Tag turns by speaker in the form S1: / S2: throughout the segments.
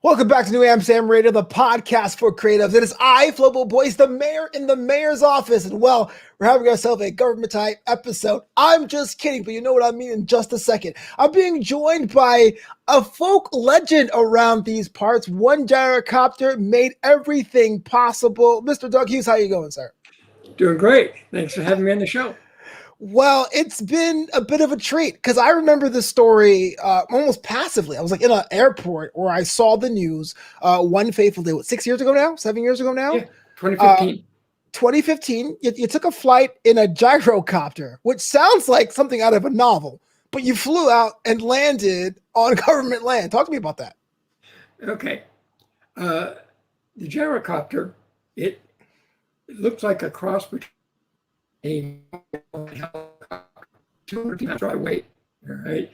S1: Welcome back to New Amsterdam Radio, the podcast for creatives. It is I, Flobo Boys, the mayor in the mayor's office. And well, we're having ourselves a government type episode. I'm just kidding, but you know what I mean in just a second. I'm being joined by a folk legend around these parts. One gyrocopter made everything possible. Mr. Doug Hughes, how you going, sir?
S2: Doing great. Thanks for having me on the show.
S1: Well, it's been a bit of a treat because I remember the story almost passively. I was like in an airport where I saw the news one fateful day, 6 years ago now? 7 years ago now?
S2: Yeah, 2015.
S1: 2015, you took a flight in a gyrocopter, which sounds like something out of a novel, but you flew out and landed on government land. Talk to me about that.
S2: Okay. The gyrocopter, it looks like a cross between a helicopter, 200 pounds dry weight, all right?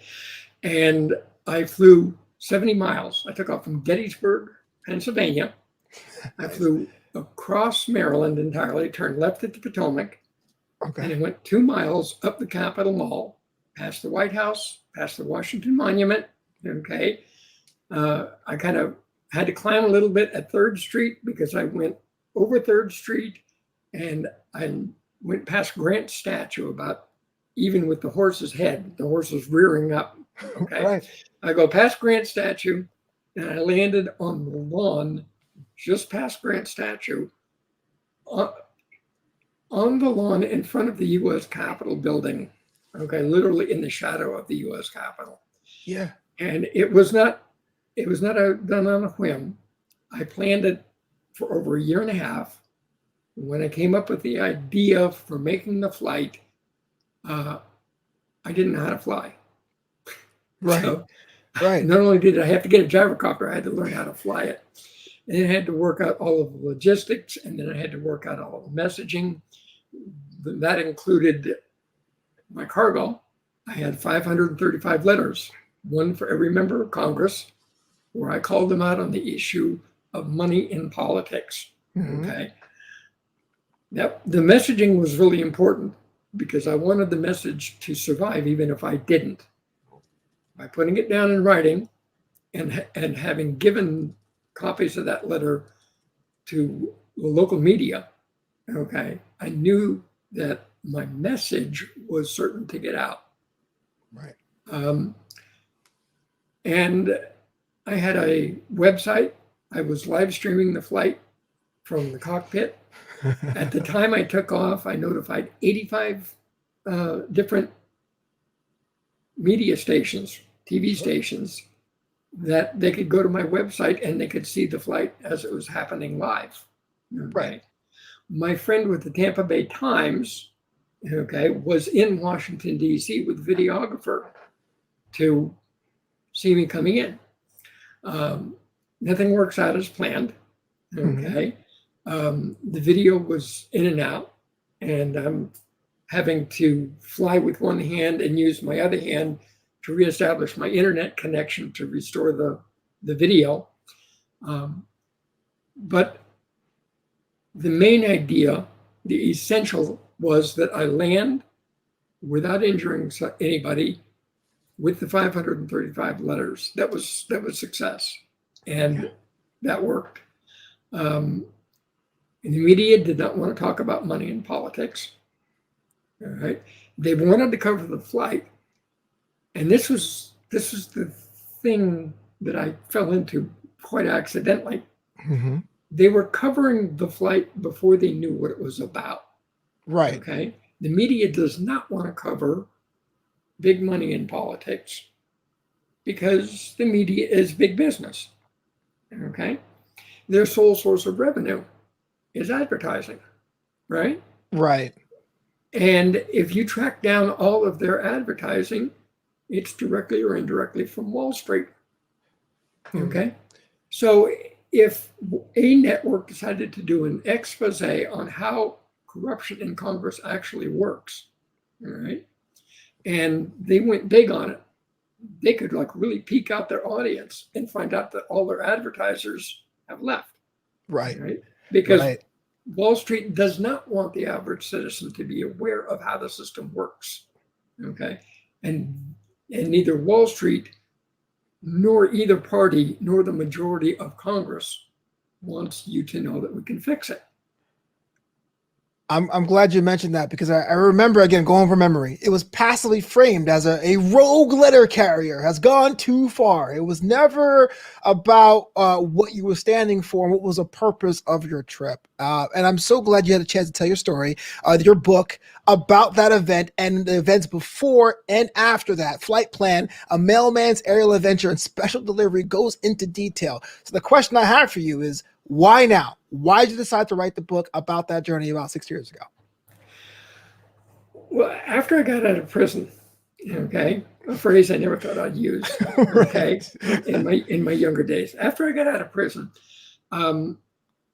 S2: And I flew 70 miles. I took off from Gettysburg, Pennsylvania. I flew across Maryland entirely, turned left at the Potomac, and I went 2 miles up the Capitol Mall, past the White House, past the Washington Monument, okay? I kind of had to climb a little bit at 3rd Street because I went over 3rd Street and I went past Grant's statue about even with the horse's head, the horse was rearing up, okay?
S1: Right.
S2: I go past Grant's statue and I landed on the lawn just past Grant's statue on the lawn in front of the U.S. Capitol building, okay, literally in the shadow of the U.S. Capitol.
S1: Yeah.
S2: And it was not done on a whim. I planned it for over a year and a half. When I came up with the idea for making the flight, I didn't know how to fly.
S1: Right.
S2: So,
S1: right.
S2: Not only did I have to get a gyrocopter, I had to learn how to fly it. And then I had to work out all of the logistics, and then I had to work out all of the messaging. That included my cargo. I had 535 letters, one for every member of Congress, where I called them out on the issue of money in politics.
S1: Mm-hmm.
S2: Okay. Now, the messaging was really important because I wanted the message to survive even if I didn't. By putting it down in writing and having given copies of that letter to the local media, okay, I knew that my message was certain to get out.
S1: Right.
S2: And I had a website. I was live streaming the flight from the cockpit. At the time I took off, I notified 85 different media stations, TV stations, that they could go to my website and they could see the flight as it was happening live. Okay?
S1: Right.
S2: My friend with the Tampa Bay Times, okay, was in Washington, D.C. with a videographer to see me coming in. Nothing works out as planned, okay? The video was in and out, and I'm having to fly with one hand and use my other hand to reestablish my internet connection to restore the video. But the main idea, the essential, was that I land without injuring anybody with the 535 letters. That was success, and that worked. And the media did not want to talk about money in politics. All right, they wanted to cover the flight, and this was the thing that I fell into quite accidentally.
S1: Mm-hmm.
S2: They were covering the flight before they knew what it was about.
S1: Right.
S2: Okay, the media does not want to cover big money in politics because the media is big business. Okay, their sole source of revenue is advertising, right?
S1: Right.
S2: And if you track down all of their advertising, it's directly or indirectly from Wall Street. Okay. So if a network decided to do an expose on how corruption in Congress actually works, all right, and they went big on it, they could like really peek out their audience and find out that all their advertisers have left.
S1: Right.
S2: Right. Because Wall Street does not want the average citizen to be aware of how the system works. Okay. And neither Wall Street nor either party nor the majority of Congress wants you to know that we can fix it.
S1: I'm glad you mentioned that because I remember, again, going from memory, it was passively framed as a rogue letter carrier has gone too far. It was never about what you were standing for and what was the purpose of your trip. And I'm so glad you had a chance to tell your story, your book about that event and the events before and after that. Flight Plan, A Mailman's Aerial Adventure and Special Delivery goes into detail. So the question I have for you is, why now? Why did you decide to write the book about that journey about 6 years ago?
S2: Well, after I got out of prison, okay, a phrase I never thought I'd use, okay, in my younger days. After I got out of prison,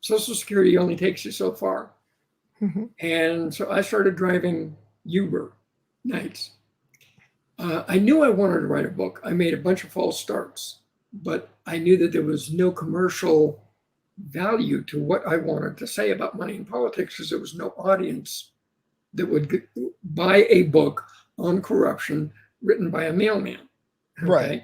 S2: Social Security only takes you so far.
S1: Mm-hmm.
S2: And so I started driving Uber nights. I knew I wanted to write a book. I made a bunch of false starts, but I knew that there was no commercial value to what I wanted to say about money and politics because there was no audience that would buy a book on corruption written by a mailman. Okay?
S1: Right.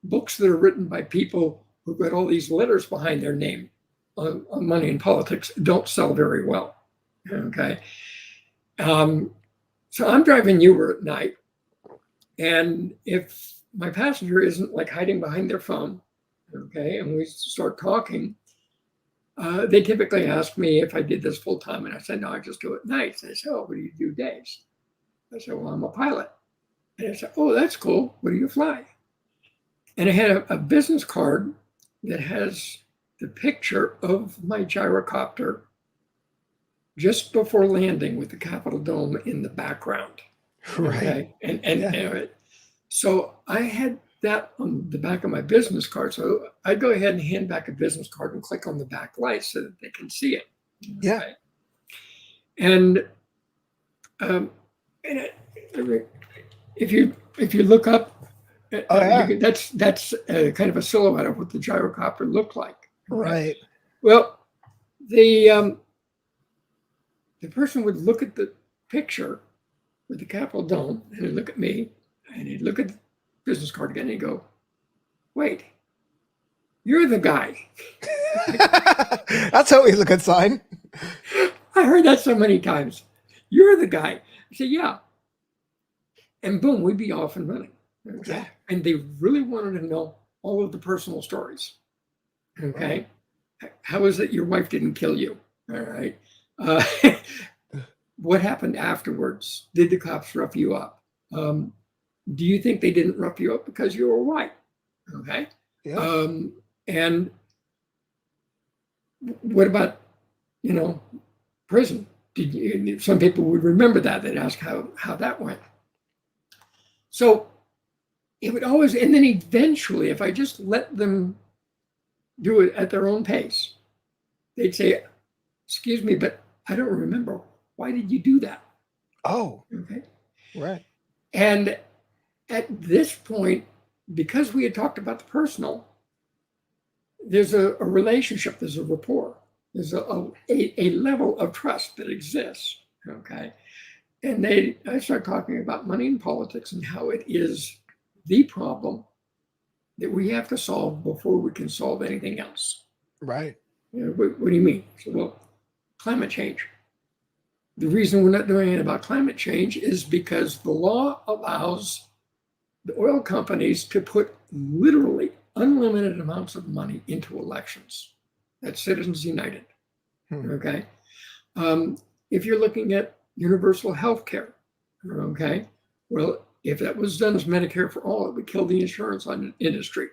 S2: Books that are written by people who got all these letters behind their name on money and politics don't sell very well. Okay. So I'm driving Uber at night, and if my passenger isn't like hiding behind their phone, okay, and we start talking, they typically ask me if I did this full time, and I said, no, I just do it nights. They say, oh, what do you do days? I said, well, I'm a pilot. And I said, oh, that's cool. What do you fly? And I had a business card that has the picture of my gyrocopter just before landing with the Capitol Dome in the background.
S1: Right.
S2: Okay? And so I had that on the back of my business card. So I go ahead and hand back a business card and click on the back light so that they can see it.
S1: Yeah.
S2: Okay? And if you look up, that's kind of a silhouette of what the gyrocopter looked like.
S1: Right.
S2: Well, the person would look at the picture with the Capitol Dome and he'd look at me and he'd look at the business card again and he'd go, wait, you're the guy.
S1: That's always a good sign.
S2: I heard that so many times. You're the guy. I said, yeah. And boom, we'd be off and running. Okay?
S1: Yeah.
S2: And they really wanted to know all of the personal stories. Okay. Right. How is it your wife didn't kill you? All right. What happened afterwards? Did the cops rough you up? Do you think they didn't rough you up because you were white? Okay.
S1: Yeah.
S2: And what about, prison? Some people would remember that. They'd ask how that went. So it would always, and then eventually, if I just let them do it at their own pace, they'd say, excuse me, but I don't remember. Why did you do that?
S1: Oh.
S2: Okay.
S1: Right.
S2: And at this point, because we had talked about the personal, there's a relationship, there's a rapport, there's a level of trust that exists. Okay. And I start talking about money and politics and how it is the problem that we have to solve before we can solve anything else.
S1: Right.
S2: What do you mean? So, well, climate change. The reason we're not doing it about climate change is because the law allows the oil companies to put literally unlimited amounts of money into elections. That's Citizens United. Okay. If you're looking at universal health care, okay, well, if that was done as Medicare for all, it would kill the insurance industry.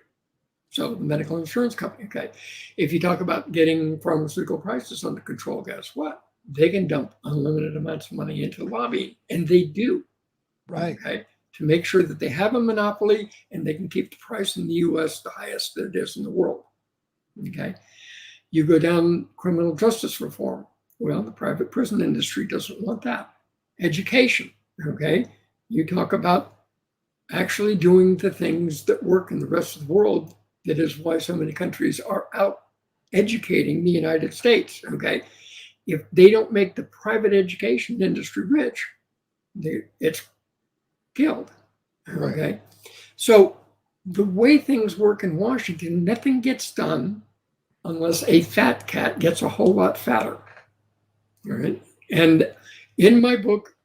S2: So the medical insurance company, okay. If you talk about getting pharmaceutical prices under control, guess what? They can dump unlimited amounts of money into lobbying, and they do.
S1: Right.
S2: Okay, to make sure that they have a monopoly and they can keep the price in the U.S. the highest that it is in the world. Okay, you go down criminal justice reform. Well, the private prison industry doesn't want that. Education. Okay, you talk about actually doing the things that work in the rest of the world. That is why so many countries are out educating the United States. Okay. If they don't make the private education industry rich, it's killed. Okay. Right. So the way things work in Washington, nothing gets done unless a fat cat gets a whole lot fatter. All right. And in my book,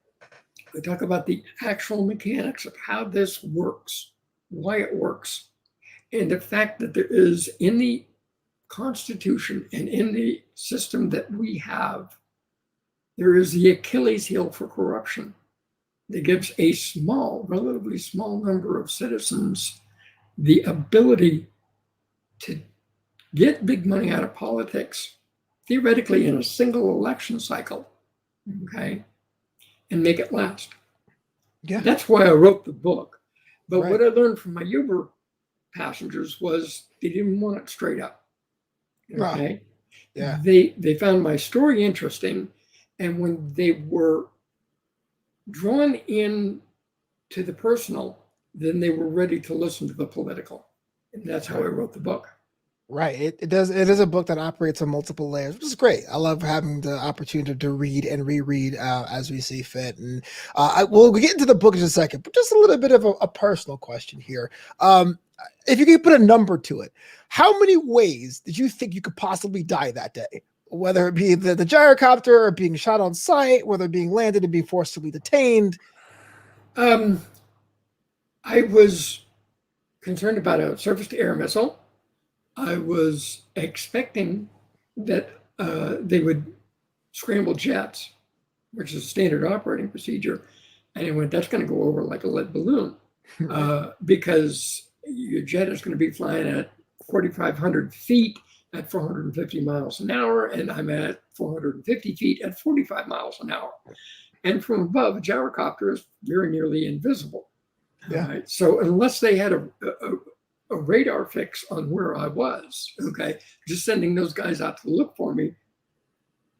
S2: I talk about the actual mechanics of how this works, why it works, and the fact that there is in the Constitution and in the system that we have, there is the Achilles heel for corruption that gives a small, relatively small number of citizens the ability to get big money out of politics, theoretically in a single election cycle, okay, and make it last.
S1: Yeah.
S2: That's why I wrote the book. But
S1: Right.
S2: what I learned from my Uber passengers was they didn't want it straight up. Okay.
S1: Yeah.
S2: They found my story interesting. And when they were drawn in to the personal, then they were ready to listen to the political. And that's how I wrote the book.
S1: Right. It is a book that operates on multiple layers, which is great. I love having the opportunity to read and reread as we see fit. And we'll get into the book in a second, but just a little bit of a personal question here. If you could put a number to it, how many ways did you think you could possibly die that day? Whether it be the gyrocopter or being shot on sight, whether being landed and being forcibly detained.
S2: I was concerned about a surface-to-air missile. I was expecting that they would scramble jets, which is a standard operating procedure. And I went, that's going to go over like a lead balloon because your jet is going to be flying at 4,500 feet at 450 miles an hour, and I'm at 450 feet at 45 miles an hour. And from above, a gyrocopter is very nearly invisible.
S1: Yeah.
S2: Right? So unless they had a radar fix on where I was, okay, just sending those guys out to look for me,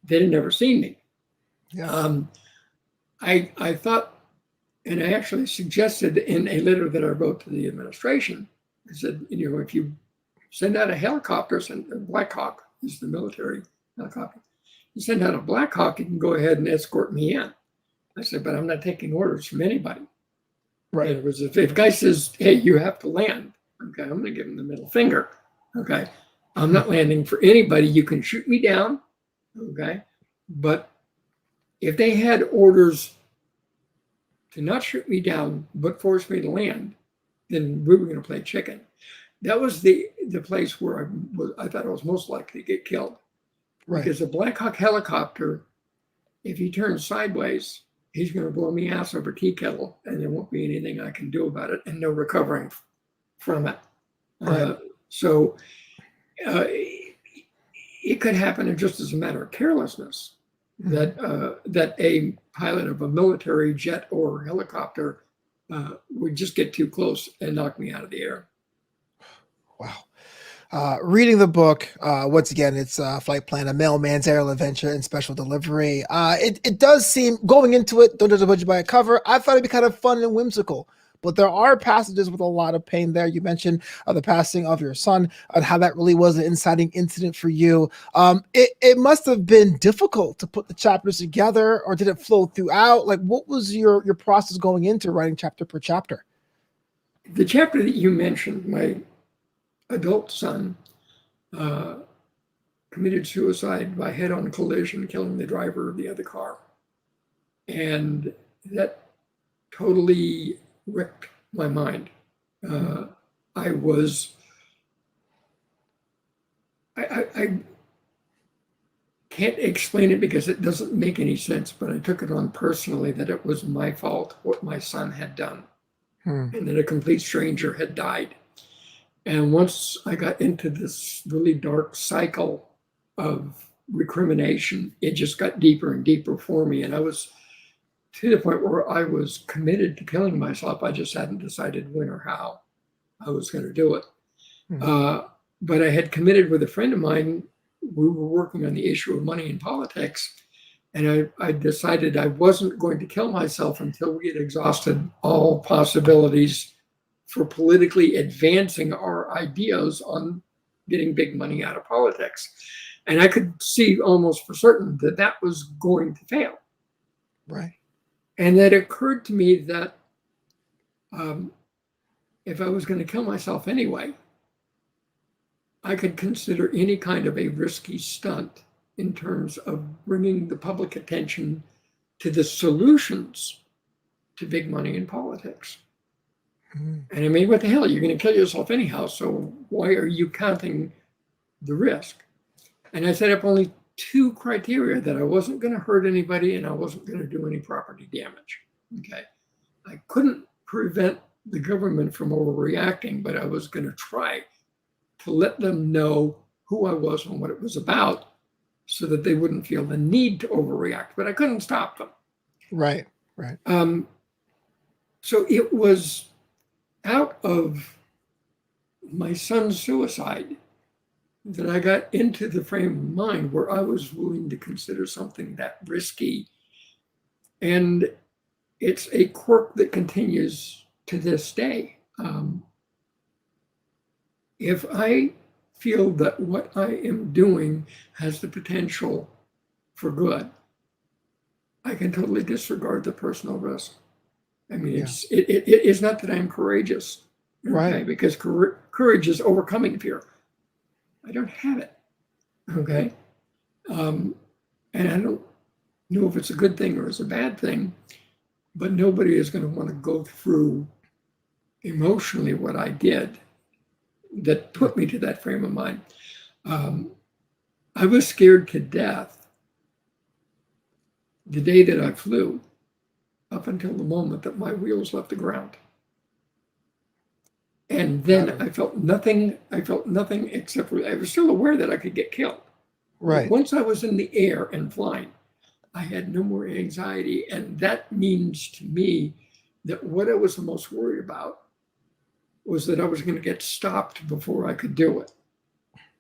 S2: they'd have never seen me.
S1: Yeah.
S2: I thought, and I actually suggested in a letter that I wrote to the administration, I said, if you send out a helicopter, Black Hawk is the military helicopter, you send out a Black Hawk, you can go ahead and escort me in. I said, but I'm not taking orders from anybody.
S1: Right.
S2: It was if a guy says, hey, you have to land, okay, I'm going to give him the middle finger. Okay. I'm not landing for anybody. You can shoot me down. Okay. But if they had orders to not shoot me down, but force me to land, then we were going to play chicken. That was the place where I thought I was most likely to get killed.
S1: Right.
S2: Because a Black Hawk helicopter, if he turns sideways, he's going to blow me ass over tea kettle, and there won't be anything I can do about it, and no recovering from it.
S1: Right.
S2: So it could happen just as a matter of carelessness that a pilot of a military jet or helicopter would just get too close and knock me out of the air.
S1: Wow. Reading the book, once again, it's Flight Plan, a mailman's aerial adventure and special delivery. It does seem, going into it, don't judge a book by a cover, I thought it'd be kind of fun and whimsical. But there are passages with a lot of pain there. You mentioned the passing of your son and how that really was an inciting incident for you. It must have been difficult to put the chapters together, or did it flow throughout? Like, what was your process going into writing chapter per chapter?
S2: The chapter that you mentioned, my adult son committed suicide by head-on collision, killing the driver of the other car. And that totally wrecked my mind. I can't explain it because it doesn't make any sense, but I took it on personally that it was my fault what my son had done, and that a complete stranger had died. And once I got into this really dark cycle of recrimination, it just got deeper and deeper for me. And I was to the point where I was committed to killing myself. I just hadn't decided when or how I was going to do it. But I had committed with a friend of mine. We were working on the issue of money in politics. And I decided I wasn't going to kill myself until we had exhausted all possibilities for politically advancing our ideas on getting big money out of politics. And I could see almost for certain that that was going to fail.
S1: Right.
S2: And it occurred to me that, and if I was going to kill myself anyway, I could consider any kind of a risky stunt in terms of bringing the public attention to the solutions to big money in politics. And I mean, what the hell? You're going to kill yourself anyhow, so why are you counting the risk? And I set up only 2 criteria: that I wasn't going to hurt anybody and I wasn't going to do any property damage. Okay. I couldn't prevent the government from overreacting, but I was going to try to let them know who I was and what it was about so that they wouldn't feel the need to overreact, but I couldn't stop them.
S1: Right, right.
S2: So it was out of my son's suicide that I got into the frame of mind where I was willing to consider something that risky. And it's a quirk that continues to this day. If I feel that what I am doing has the potential for good, I can totally disregard the personal risk. I mean, it's not that I'm courageous, okay?
S1: Right.
S2: Because courage is overcoming fear. I don't have it, okay? And I don't know if it's a good thing or it's a bad thing, but nobody is going to want to go through emotionally what I did that put me to that frame of mind. I was scared to death the day that I flew, up until the moment that my wheels left the ground. And then I felt nothing except for, I was still aware that I could get killed.
S1: Right.
S2: But once I was in the air and flying, I had no more anxiety. And that means to me that what I was the most worried about was that I was going to get stopped before I could do it.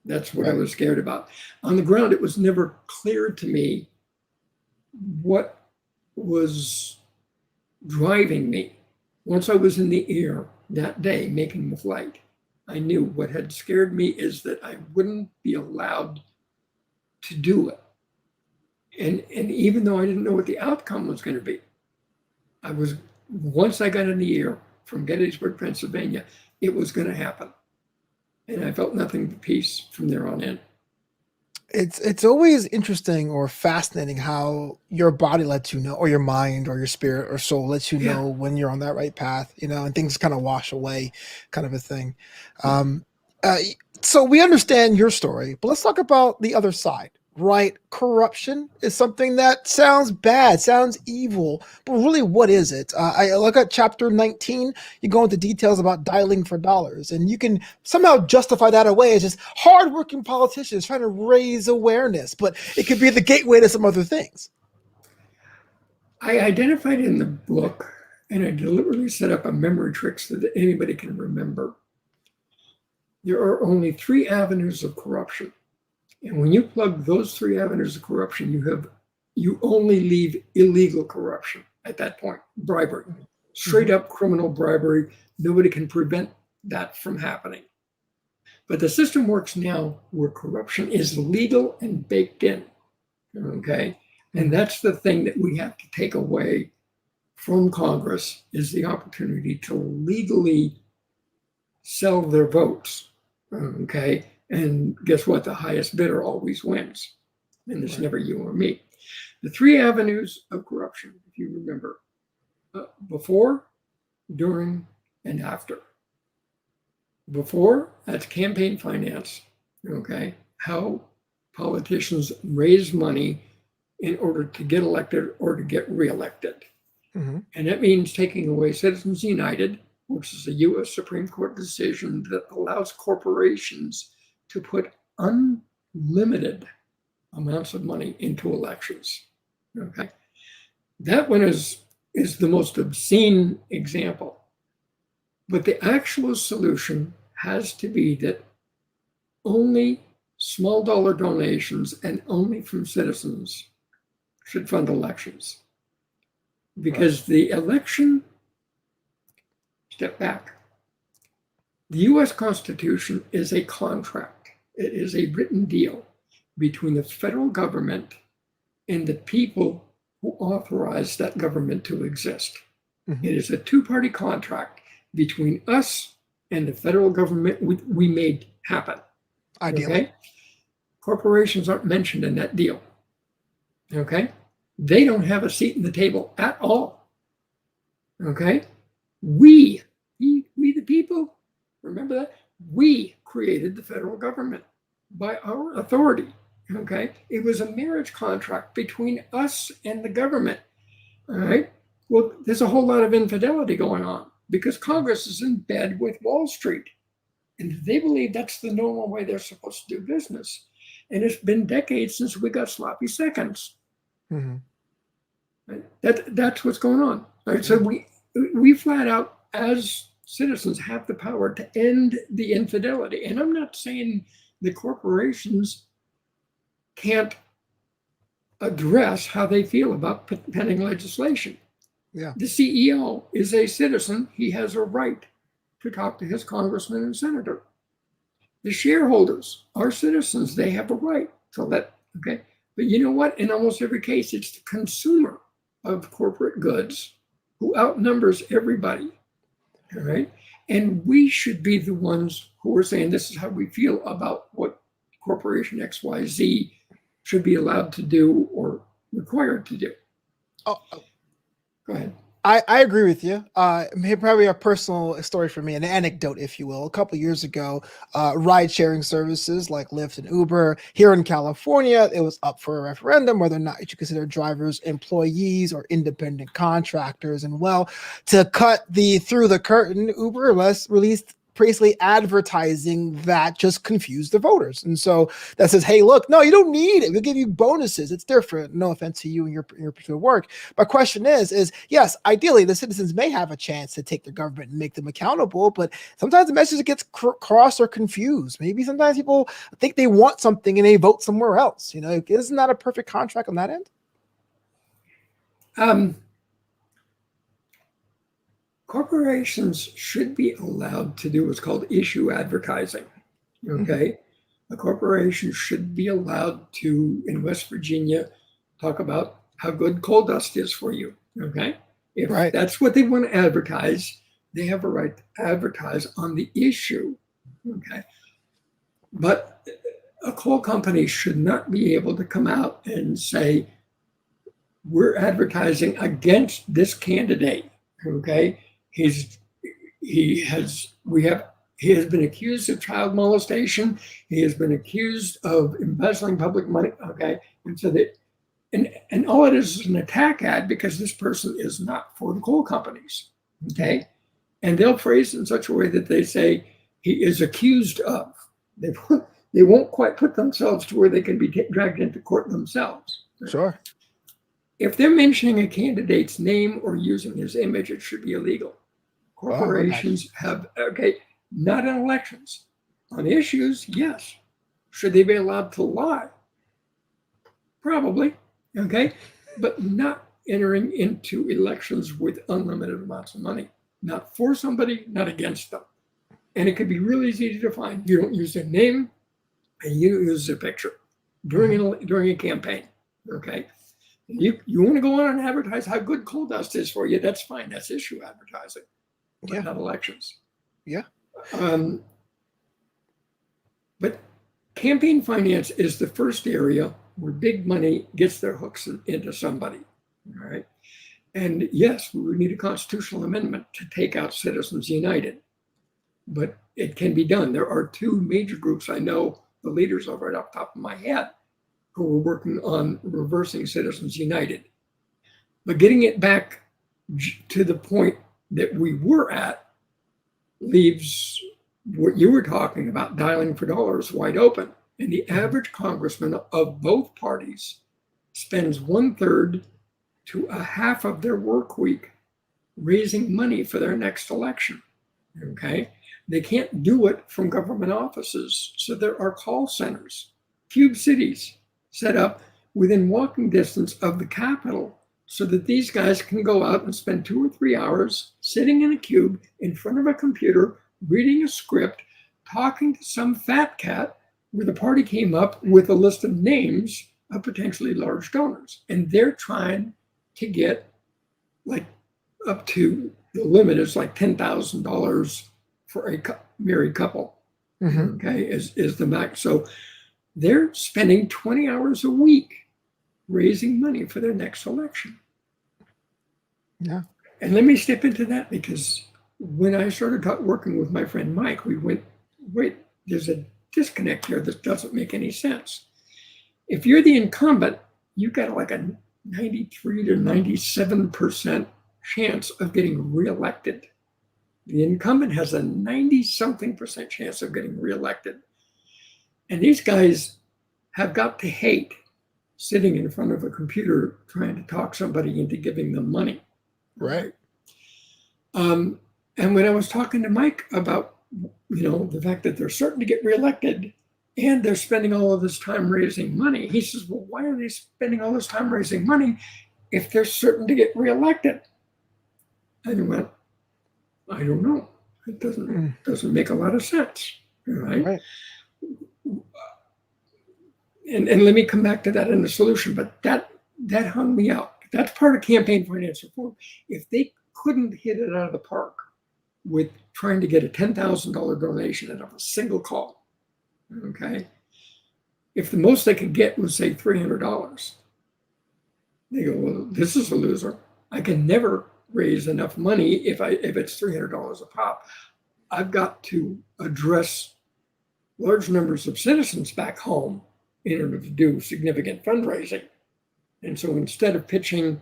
S2: That's what I was scared about. On the ground, it was never clear to me what was driving me. Once I was in the air that day making the flight, I knew what had scared me is that I wouldn't be allowed to do it. And even though I didn't know what the outcome was going to be, once I got in the air from Gettysburg, Pennsylvania, it was going to happen. And I felt nothing but peace from there on in.
S1: It's always interesting or fascinating how your body lets you know, or your mind or your spirit or soul lets you know when you're on that right path, and things kind of wash away, kind of a thing. So we understand your story, but let's talk about the other side, right? Corruption is something that sounds bad, sounds evil, but really, what is it? I look at chapter 19, you go into details about dialing for dollars, and you can somehow justify that away as just hardworking politicians trying to raise awareness, but it could be the gateway to some other things.
S2: I identified in the book, and I deliberately set up a memory trick so that anybody can remember. There are only 3 avenues of corruption. And when you plug those 3 avenues of corruption, you only leave illegal corruption at that point. Bribery, straight up criminal bribery. Nobody can prevent that from happening. But the system works now where corruption is legal and baked in. Okay. And that's the thing that we have to take away from Congress, is the opportunity to legally sell their votes. Okay. And guess what? The highest bidder always wins. And it's never you or me. The 3 avenues of corruption, if you remember, before, during, and after. Before, that's campaign finance. Okay. How politicians raise money in order to get elected or to get reelected. And that means taking away Citizens United, which is a U.S. Supreme Court decision that allows corporations to put unlimited amounts of money into elections. Okay, that one is the most obscene example. But the actual solution has to be that only small dollar donations and only from citizens should fund elections. Because the election, step back, the US Constitution is a contract. It is a written deal between the federal government and the people who authorize that government to exist. It is a 2-party contract between us and the federal government we made happen.
S1: Ideally.
S2: Okay? Corporations aren't mentioned in that deal. Okay? They don't have a seat in the table at all. Okay? We the people, remember that? We created the federal government by our authority. Okay? It was a marriage contract between us and the government. All right? Well, there's a whole lot of infidelity going on because Congress is in bed with Wall Street. And they believe that's the normal way they're supposed to do business. And it's been decades since we got sloppy seconds.
S1: Mm-hmm.
S2: That's what's going on. Right? So we flat out, as citizens, have the power to end the infidelity. And I'm not saying the corporations can't address how they feel about pending legislation.
S1: Yeah.
S2: The CEO is a citizen. He has a right to talk to his congressman and senator. The shareholders are citizens. They have a right to let, okay? But you know what? In almost every case, it's the consumer of corporate goods who outnumbers everybody, all right? And we should be the ones who are saying this is how we feel about what corporation XYZ should be allowed to do or required to do.
S1: Oh.
S2: Go ahead.
S1: I agree with you. Probably a personal story for me, an anecdote, if you will. A couple of years ago, ride-sharing services like Lyft and Uber here in California, it was up for a referendum whether or not you should consider drivers employees or independent contractors. And well, to cut through the curtain, Uber released basically advertising that just confused the voters. And so that says, hey, look, no, you don't need it. We'll give you bonuses. It's different. No offense to you and your particular work. My question is yes, ideally the citizens may have a chance to take their government and make them accountable, but sometimes the message gets crossed or confused. Maybe sometimes people think they want something and they vote somewhere else. You know, isn't that a perfect contract on that end?
S2: Corporations should be allowed to do what's called issue advertising. Okay. A corporation should be allowed to, in West Virginia, talk about how good coal dust is for you. Okay. If that's what they want to advertise, they have a right to advertise on the issue. Okay. But a coal company should not be able to come out and say, we're advertising against this candidate. Okay. He has been accused of child molestation. He has been accused of embezzling public money. Okay, and so that, and all it is an attack ad because this person is not for the coal companies. Okay, and they'll phrase it in such a way that they say he is accused of. They won't quite put themselves to where they can be dragged into court themselves.
S1: Sure. If
S2: they're mentioning a candidate's name or using his image, it should be illegal. Corporations have, not in elections. On issues, yes. Should they be allowed to lie? Probably, okay? But not entering into elections with unlimited amounts of money. Not for somebody, not against them. And it could be really easy to define. You don't use their name and you don't use their picture during a campaign, okay? You want to go on and advertise how good coal dust is for you, that's fine. That's issue advertising. But not elections.
S1: Yeah.
S2: But campaign finance is the first area where big money gets their hooks into somebody. All right. And yes, we would need a constitutional amendment to take out Citizens United. But it can be done. There are two major groups I know the leaders of right off the top of my head who are working on reversing Citizens United. But getting it back to the point that we were at leaves what you were talking about, dialing for dollars, wide open. And the average congressman of both parties spends 1/3 to a half of their work week raising money for their next election. Okay. They can't do it from government offices. So there are call centers, cube cities set up within walking distance of the Capitol, so that these guys can go out and spend 2 or 3 hours sitting in a cube in front of a computer, reading a script, talking to some fat cat where the party came up with a list of names of potentially large donors. And they're trying to get like up to the limit is like $10,000 for a married couple.
S1: Mm-hmm.
S2: Okay, is the max. So they're spending 20 hours a week raising money for their next election.
S1: Yeah.
S2: And let me step into that, because when I started working with my friend Mike, we went, wait, there's a disconnect here that doesn't make any sense. If you're the incumbent, you've got like a 93 to 97% chance of getting reelected. The incumbent has a 90-something% chance of getting reelected. And these guys have got to hate sitting in front of a computer trying to talk somebody into giving them money.
S1: Right.
S2: And when I was talking to Mike about, the fact that they're certain to get reelected and they're spending all of this time raising money, he says, well, why are they spending all this time raising money if they're certain to get reelected? And I went, I don't know. It doesn't make a lot of sense, right? And let me come back to that in the solution, but that hung me out. That's part of campaign finance reform. If they couldn't hit it out of the park with trying to get a $10,000 donation out of a single call, okay? If the most they could get was, say, $300, they go, well, this is a loser. I can never raise enough money if it's $300 a pop. I've got to address large numbers of citizens back home in order to do significant fundraising. And so instead of pitching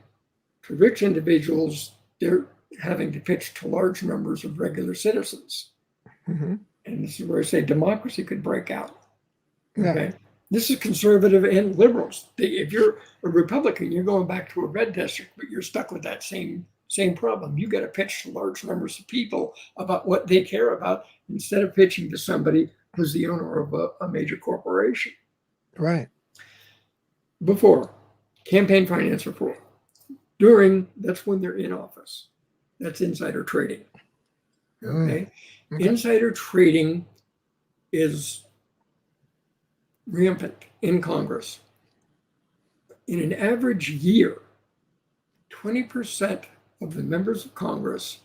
S2: to rich individuals, they're having to pitch to large numbers of regular citizens.
S1: Mm-hmm.
S2: And this is where I say democracy could break out.
S1: Yeah.
S2: Okay. This is conservative and liberals. If you're a Republican, you're going back to a red district, but you're stuck with that same problem. You got to pitch to large numbers of people about what they care about instead of pitching to somebody who's the owner of a major corporation.
S1: Right.
S2: Before, campaign finance reform. During, that's when they're in office. That's insider trading. Okay? Okay. Insider trading is rampant in Congress. In an average year, 20% of the members of Congress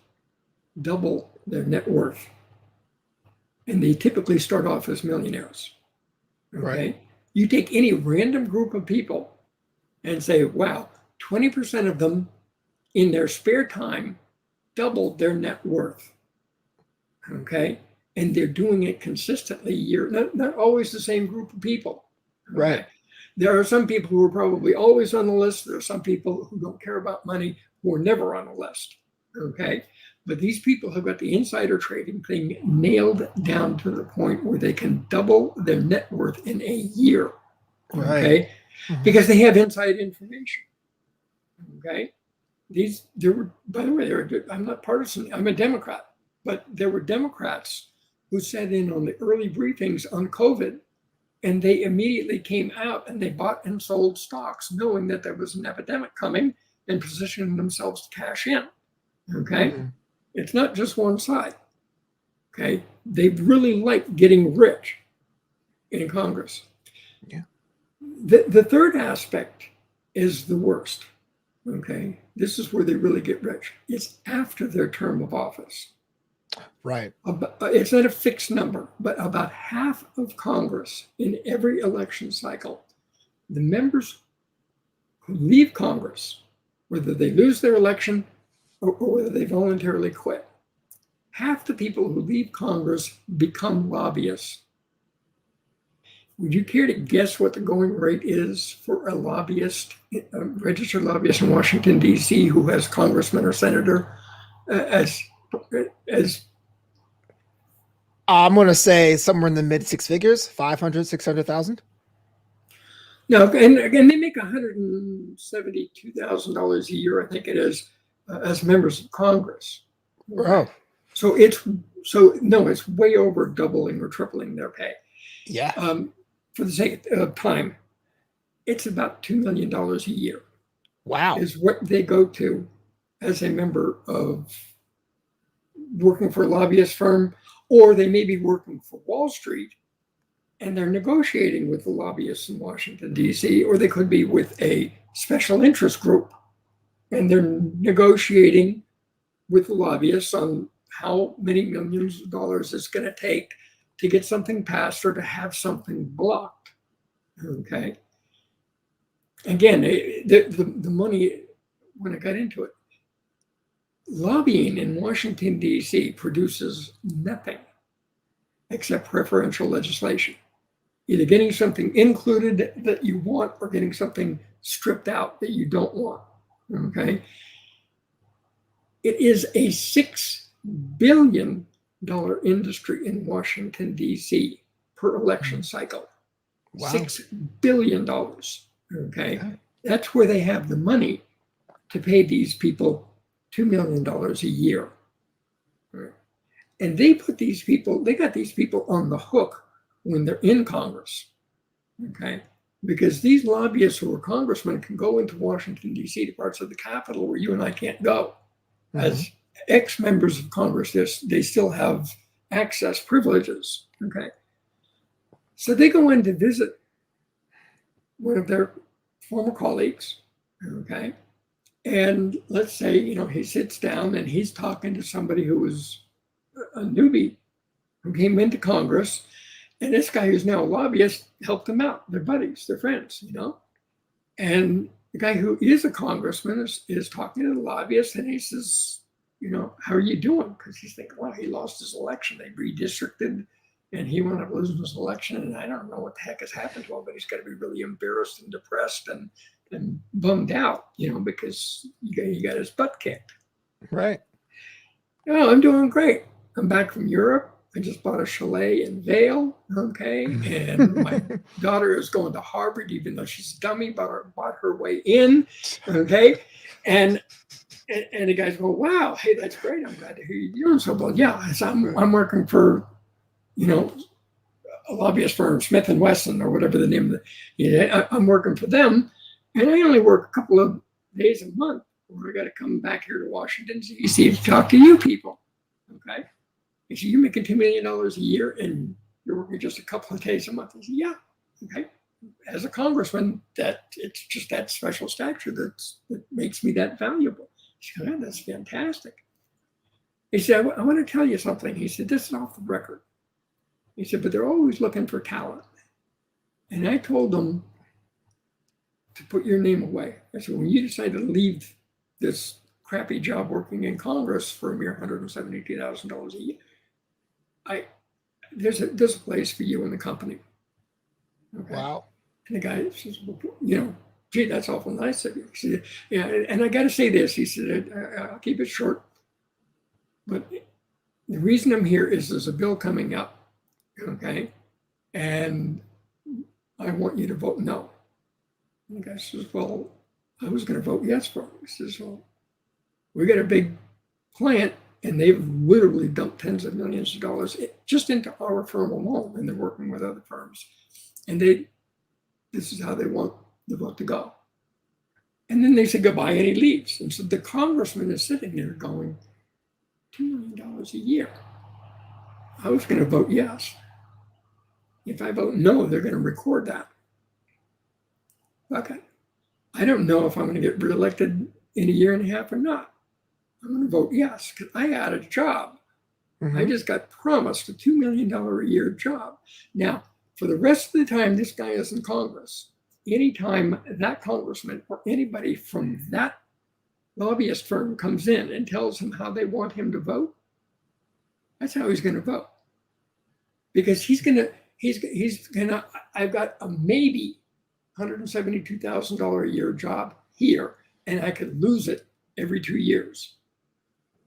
S2: double their net worth. And they typically start off as millionaires. Okay? Right. You take any random group of people and say, wow, 20% of them in their spare time doubled their net worth. Okay? And they're doing it consistently not always the same group of people. Okay?
S1: Right.
S2: There are some people who are probably always on the list. There are some people who don't care about money who are never on the list. Okay? But these people have got the insider trading thing nailed down to the point where they can double their net worth in a year. Okay?
S1: Right. Mm-hmm.
S2: Because they have inside information. Okay? By the way, I'm not partisan. I'm a Democrat. But there were Democrats who sat in on the early briefings on COVID, and they immediately came out and they bought and sold stocks knowing that there was an epidemic coming and positioning themselves to cash in. Okay? Mm-hmm. It's not just one side. Okay? They really like getting rich in Congress.
S1: Yeah.
S2: The third aspect is the worst. Okay? This is where they really get rich. It's after their term of office.
S1: Right.
S2: It's not a fixed number, but about half of Congress in every election cycle, the members who leave Congress, whether they lose their election or whether they voluntarily quit, half the people who leave Congress become lobbyists. Would you care to guess what the going rate is for a lobbyist, a registered lobbyist in Washington, D.C., who has congressman or senator as
S1: I'm going to say somewhere in the mid six figures, 500, 600,000.
S2: No, and again, they make $172,000 a year, I think it is, as members of Congress.
S1: Oh.
S2: So it's way over doubling or tripling their pay.
S1: Yeah.
S2: For the sake of time, it's about $2 million a year.
S1: Wow.
S2: Is what they go to as a member of working for a lobbyist firm, or they may be working for Wall Street and they're negotiating with the lobbyists in Washington, D.C., or they could be with a special interest group and they're negotiating with the lobbyists on how many millions of dollars it's going to take to get something passed or to have something blocked. Okay. Again, the money, when I got into it, lobbying in Washington, D.C. produces nothing except preferential legislation. Either getting something included that you want or getting something stripped out that you don't want. Okay. It is a $6 billion industry in Washington, D.C. per election cycle.
S1: Wow.
S2: $6 billion. Okay. That's where they have the money to pay these people $2 million a year. And they got these people on the hook when they're in Congress. Okay. Because these lobbyists who are congressmen can go into Washington, D.C., to parts of the Capitol where you and I can't go. As ex-members of Congress, they still have access privileges. Okay. So they go in to visit one of their former colleagues. Okay. And let's say, he sits down and he's talking to somebody who was a newbie who came into Congress. And this guy who's now a lobbyist helped them out. They're buddies, they're friends, And the guy who is a congressman is talking to the lobbyist, and he says, how are you doing? Because he's thinking, well, he lost his election. They redistricted, and he wound up losing his election. And I don't know what the heck has happened to him, but he's got to be really embarrassed and depressed and bummed out, because he got his butt kicked.
S1: Right.
S2: Oh, I'm doing great. I'm back from Europe. I just bought a chalet in Vail, okay? And my daughter is going to Harvard, even though she's a dummy, bought her way in, okay? And the guys go, wow, hey, that's great. I'm glad to hear you're doing so well. Yeah, so I'm working for, a lobbyist firm, Smith & Wesson, or whatever the name of I'm working for them, and I only work a couple of days a month, or I got to come back here to Washington, D.C. to talk to you people, okay? He said, you're making $2 million a year and you're working just a couple of days a month. I said, yeah, okay. As a congressman, it's just that special stature that makes me that valuable. He said, oh, that's fantastic. He said, I want to tell you something. He said, this is off the record. He said, but they're always looking for talent. And I told them to put your name away. I said, when you decide to leave this crappy job working in Congress for a mere $172,000 a year, there's a place for you in the company. Okay.
S1: Wow.
S2: And the guy says, well, gee, that's awful nice of you. He said, yeah, and I got to say this. He said, I'll keep it short. But the reason I'm here is there's a bill coming up, okay? And I want you to vote no. And the guy says, well, I was going to vote yes for it. He says, well, we got a big plant, and they've literally dumped tens of millions of dollars just into our firm alone, and they're working with other firms. And this is how they want the vote to go. And then they say goodbye, and he leaves. And so the congressman is sitting there going, $2 million a year. I was going to vote yes. If I vote no, they're going to record that. Okay. I don't know if I'm going to get reelected in a year and a half or not. I'm going to vote yes, because I had a job. I just got promised a $2 million a year job. Now, for the rest of the time this guy is in Congress, anytime that congressman or anybody from that lobbyist firm comes in and tells him how they want him to vote, that's how he's going to vote. Because I've got a maybe $172,000 a year job here, and I could lose it every 2 years.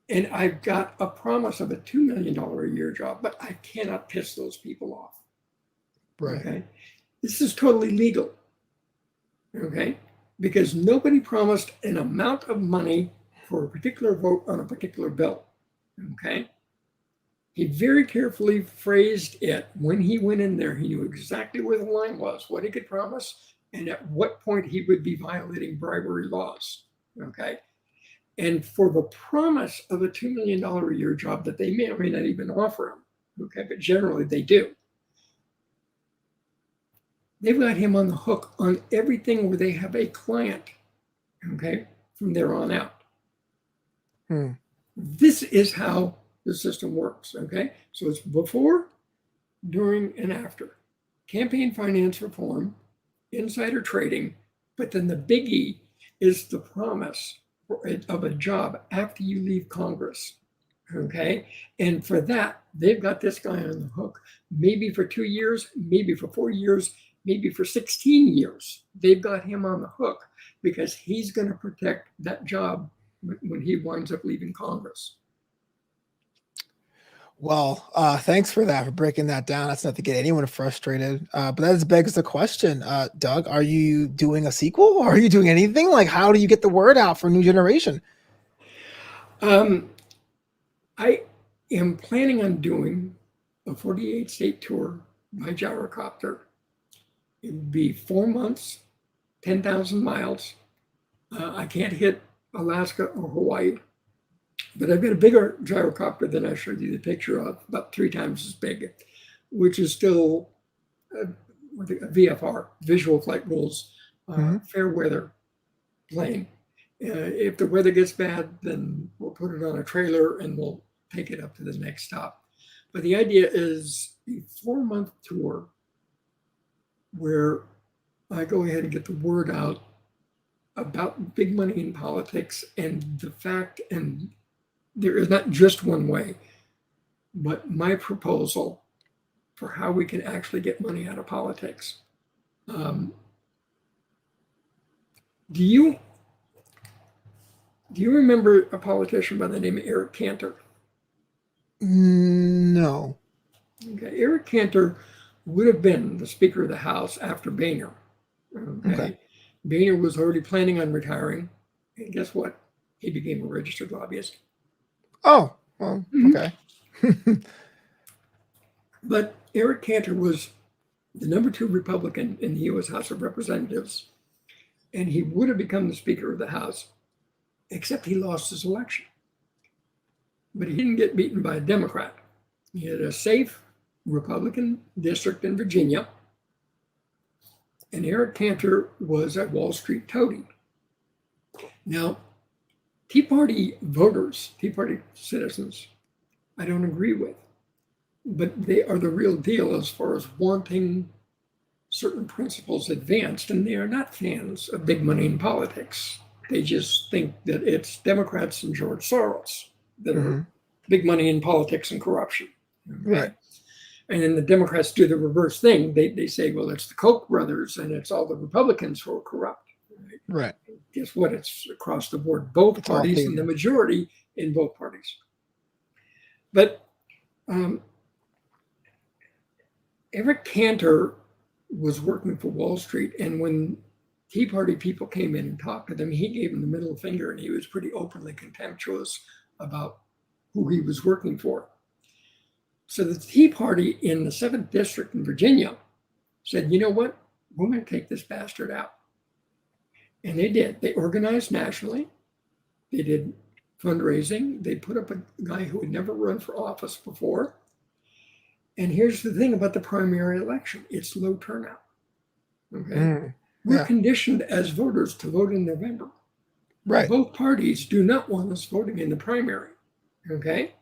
S2: And I've got a promise of a $2 million a year job, but I cannot piss those people off.
S1: Right.
S2: Okay. This is totally legal. Okay. Because nobody promised an amount of money for a particular vote on a particular bill. Okay. He very carefully phrased it. When he went in there, he knew exactly where the line was, what he could promise, and at what point he would be violating bribery laws. Okay. And for the promise of a $2 million a year job that they may or may not even offer him, okay, but generally they do, they've got him on the hook on everything where they have a client, okay, from there on out. This is how the system works. Okay, so it's before, during, and after. Campaign finance reform, insider trading, but then the biggie is the promise of a job after you leave Congress. Okay, and for that, they've got this guy on the hook, maybe for 2 years, maybe for 4 years, maybe for 16 years. They've got him on the hook because he's going to protect that job when he winds up leaving Congress.
S1: Well, thanks for that, for breaking that down. That's not to get anyone frustrated. But that just begs the question, Doug, are you doing a sequel? Or are you doing anything? Like, how do you get the word out for a new generation?
S2: I am planning on doing a 48 state tour by gyrocopter. It would be 4 months, 10,000 miles. I can't hit Alaska or Hawaii, but I've got a bigger gyrocopter than I showed you the picture of, about 3 times as big, which is still a VFR, visual flight rules, fair weather plane. If the weather gets bad, then we'll put it on a trailer and we'll take it up to the next stop. But the idea is a 4-month tour where I go ahead and get the word out about big money in politics and the fact, and there is not just one way, but my proposal for how we can actually get money out of politics. Do you remember a politician by the name of Eric Cantor?
S1: No.
S2: Okay. Eric Cantor would have been the Speaker of the House after Boehner. Okay. Boehner was already planning on retiring, and guess what? He became a registered lobbyist.
S1: Oh, well, okay.
S2: But Eric Cantor was the number 2 Republican in the U.S. House of Representatives, and he would have become the Speaker of the House, except he lost his election. But he didn't get beaten by a Democrat. He had a safe Republican district in Virginia, and Eric Cantor was a Wall Street toady. Now, Tea Party voters, Tea Party citizens, I don't agree with, but they are the real deal as far as wanting certain principles advanced, and they are not fans of big money in politics. They just think that it's Democrats and George Soros that are big money in politics and corruption. Okay?
S1: Right.
S2: And then the Democrats do the reverse thing. They say, well, it's the Koch brothers and it's all the Republicans who are corrupt.
S1: Right.
S2: Guess what? It's across the board, both parties and the majority in both parties. But Eric Cantor was working for Wall Street, and when Tea Party people came in and talked to them, he gave them the middle finger, and he was pretty openly contemptuous about who he was working for. So the Tea Party in the 7th District in Virginia said, you know what? We're going to take this bastard out. And they did. They organized nationally. They did fundraising. They put up a guy who had never run for office before. And here's the thing about the primary election. It's low turnout. Okay. We're conditioned as voters to vote in November.
S1: Right.
S2: Both parties do not want us voting in the primary. Okay.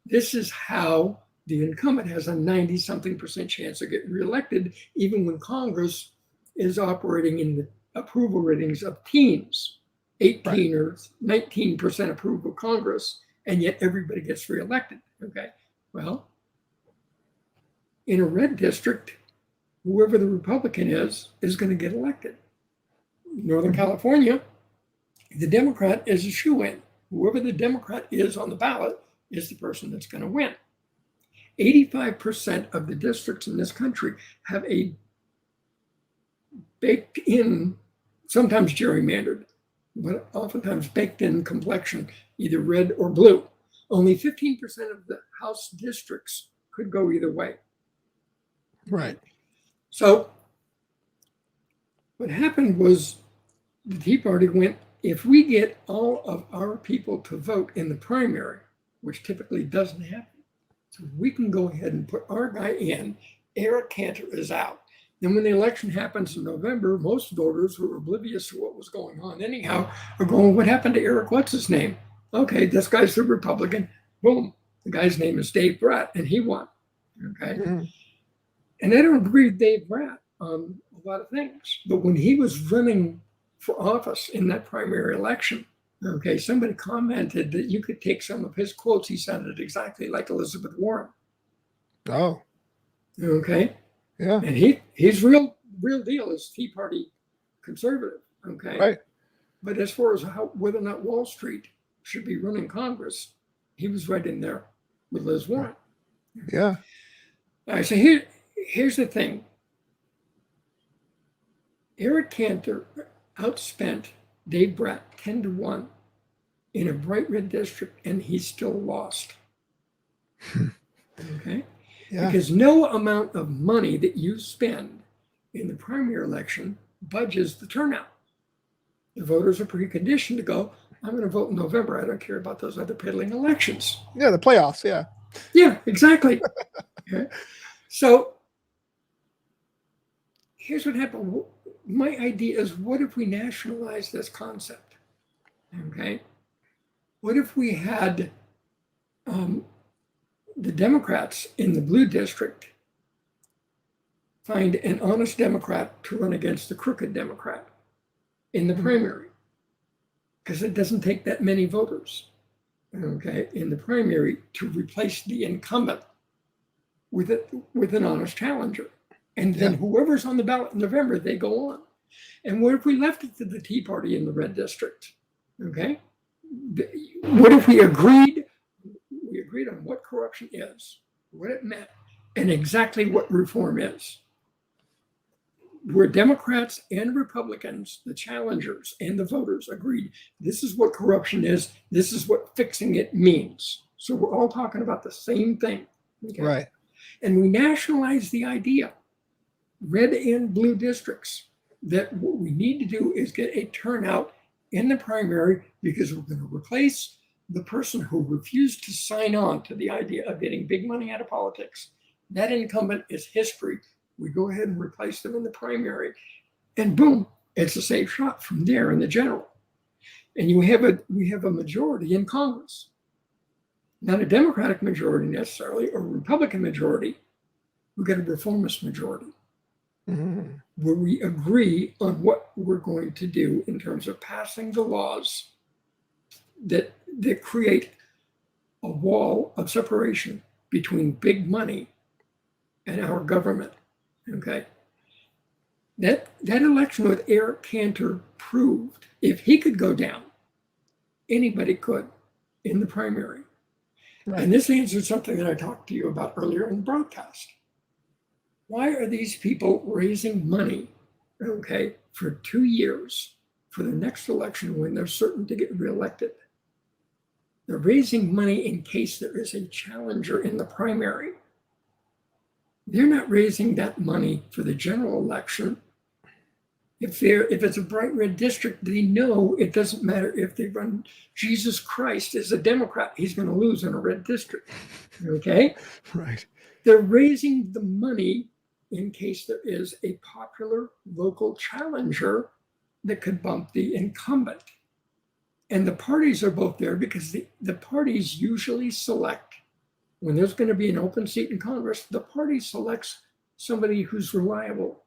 S2: This is how the incumbent has a 90-something% chance of getting reelected, even when Congress is operating in the approval ratings of teens, 18 or 19% approval of Congress, and yet everybody gets reelected. Okay. Well, in a red district, whoever the Republican is going to get elected. Northern California, the Democrat is a shoo-in. Whoever the Democrat is on the ballot is the person that's going to win. 85% of the districts in this country have a baked in, sometimes gerrymandered, but oftentimes baked in complexion, either red or blue. Only 15% of the House districts could go either way.
S1: Right.
S2: So what happened was the Tea Party went, if we get all of our people to vote in the primary, which typically doesn't happen, so we can go ahead and put our guy in, Eric Cantor is out. Then when the election happens in November, most voters who are oblivious to what was going on anyhow are going, what happened to Eric? What's his name? Okay, this guy's the Republican. Boom. The guy's name is Dave Brett, and he won. Okay.
S1: Mm-hmm.
S2: And I don't agree with Dave Brett on a lot of things. But when he was running for office in that primary election, okay, somebody commented that you could take some of his quotes. He sounded exactly like Elizabeth Warren.
S1: Oh.
S2: Okay.
S1: Yeah.
S2: And his real deal is Tea Party conservative. Okay.
S1: Right.
S2: But as far as whether or not Wall Street should be running Congress, he was right in there with Liz Warren.
S1: Yeah.
S2: All right, so here's the thing. Eric Cantor outspent Dave Brett 10-1 in a bright red district, and he still lost. Okay?
S1: Yeah.
S2: Because no amount of money that you spend in the primary election budges the turnout. The voters are preconditioned to go, I'm going to vote in November. I don't care about those other piddling elections.
S1: Yeah, the playoffs, yeah.
S2: Yeah, exactly. Okay. So here's what happened. My idea is, what if we nationalize this concept? Okay. What if we had the Democrats in the blue district find an honest Democrat to run against the crooked Democrat in the primary? Because it doesn't take that many voters, okay, in the primary to replace the incumbent with an honest challenger. And then whoever's on the ballot in November, they go on. And what if we left it to the Tea Party in the red district? Okay. What if we agreed on what corruption is, what it meant, and exactly what reform is? Where Democrats and Republicans, the challengers and the voters, agreed, this is what corruption is, this is what fixing it means. So we're all talking about the same thing. Okay?
S1: Right.
S2: And we nationalize the idea, red and blue districts, that what we need to do is get a turnout in the primary, because we're going to replace the person who refused to sign on to the idea of getting big money out of politics. That incumbent is history. We go ahead and replace them in the primary, and boom, it's a safe shot from there in the general. And we have a majority in Congress. Not a Democratic majority necessarily, or a Republican majority. We get a reformist majority, where we agree on what we're going to do in terms of passing the laws that create a wall of separation between big money and our government. Okay. That election with Eric Cantor proved, if he could go down, anybody could in the primary. Right. And this answers something that I talked to you about earlier in the broadcast. Why are these people raising money, okay, for 2 years for the next election when they're certain to get reelected? They're raising money in case there is a challenger in the primary. They're not raising that money for the general election. If it's a bright red district, they know it doesn't matter if they run Jesus Christ as a Democrat, he's going to lose in a red district. Okay?
S1: Right.
S2: They're raising the money in case there is a popular local challenger that could bump the incumbent. And the parties are both there because the parties usually select, when there's going to be an open seat in Congress, the party selects somebody who's reliable.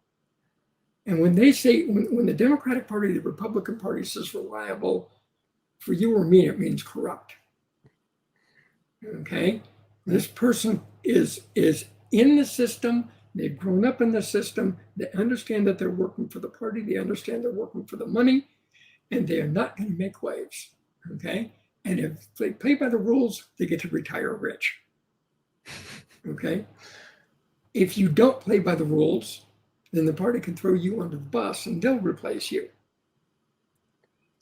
S2: And when they say, when the Democratic Party, the Republican Party says reliable, for you or me, it means corrupt. Okay? This person is in the system. They've grown up in the system. They understand that they're working for the party. They understand they're working for the money. And they are not going to make waves. Okay? And if they play by the rules, they get to retire rich. Okay? If you don't play by the rules, then the party can throw you under the bus and they'll replace you.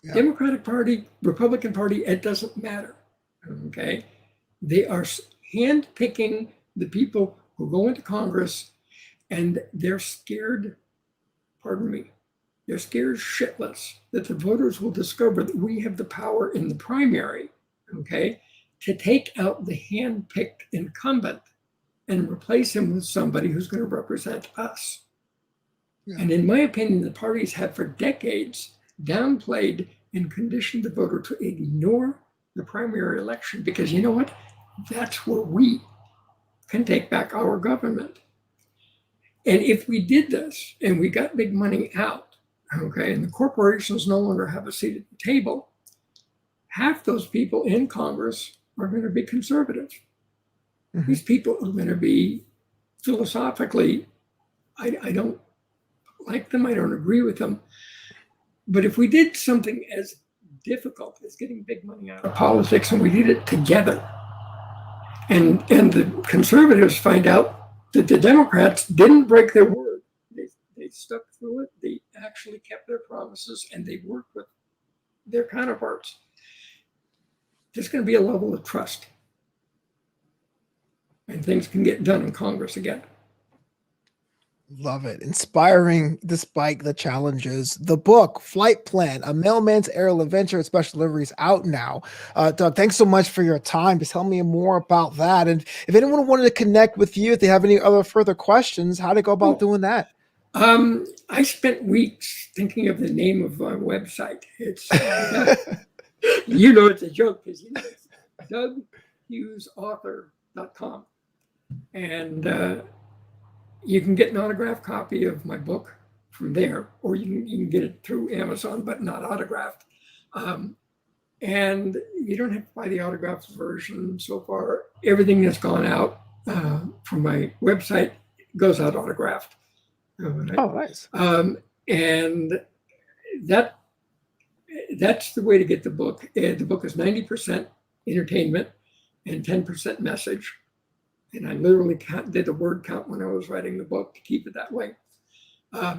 S2: Yeah. Democratic Party, Republican Party, it doesn't matter. Okay? They are handpicking the people who go into Congress, and they're scared, they're scared shitless that the voters will discover that we have the power in the primary, okay, to take out the hand-picked incumbent and replace him with somebody who's going to represent us. Yeah. And in my opinion, the parties have for decades downplayed and conditioned the voter to ignore the primary election, because you know what? that's where we can take back our government. And if we did this and we got big money out, okay, and the corporations no longer have a seat at the table, half those people in Congress are going to be conservative. Mm-hmm. These people are going to be philosophically, I don't like them, I don't agree with them. But if we did something as difficult as getting big money out of politics and we did it together, and the conservatives find out that the Democrats didn't break their word. They stuck through it. They actually kept their promises and they worked with their counterparts. There's going to be a level of trust. And things can get done in Congress again.
S1: Love it. Inspiring despite the challenges. The book, Flight Plan, A Mailman's Aerial Adventure at Special Deliveries, out now. Doug, thanks so much for your time. Just tell me more about that. And if anyone wanted to connect with you, if they have any other further questions, how to go about doing that?
S2: I spent weeks thinking of the name of my website. It's, it's a joke because it's DougHughesAuthor.com. And you can get an autographed copy of my book from there, or you can get it through Amazon, but not autographed. And you don't have to buy the autographed version so far. Everything that's gone out from my website goes out autographed. Right?
S1: Oh, nice.
S2: And that's the way to get the book. The book is 90% entertainment and 10% message. And I literally did the word count when I was writing the book to keep it that way. I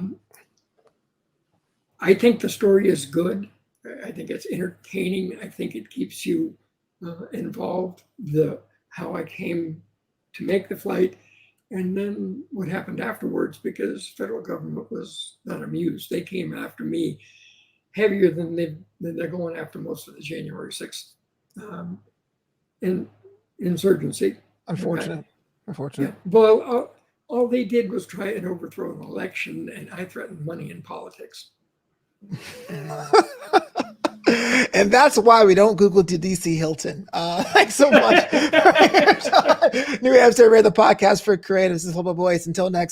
S2: think the story is good. I think it's entertaining. I think it keeps you involved. How I came to make the flight, and then what happened afterwards, because federal government was not amused. They came after me heavier than they're going after most of the January 6th insurgency.
S1: Unfortunate.
S2: Okay.
S1: Unfortunate.
S2: Yeah. Well, all they did was try and overthrow an election, and I threatened money in politics.
S1: And that's why we don't Google DC Hilton. Thanks so much. New Amsterdam, the podcast for creatives. This is Flobo Boys. Until next time.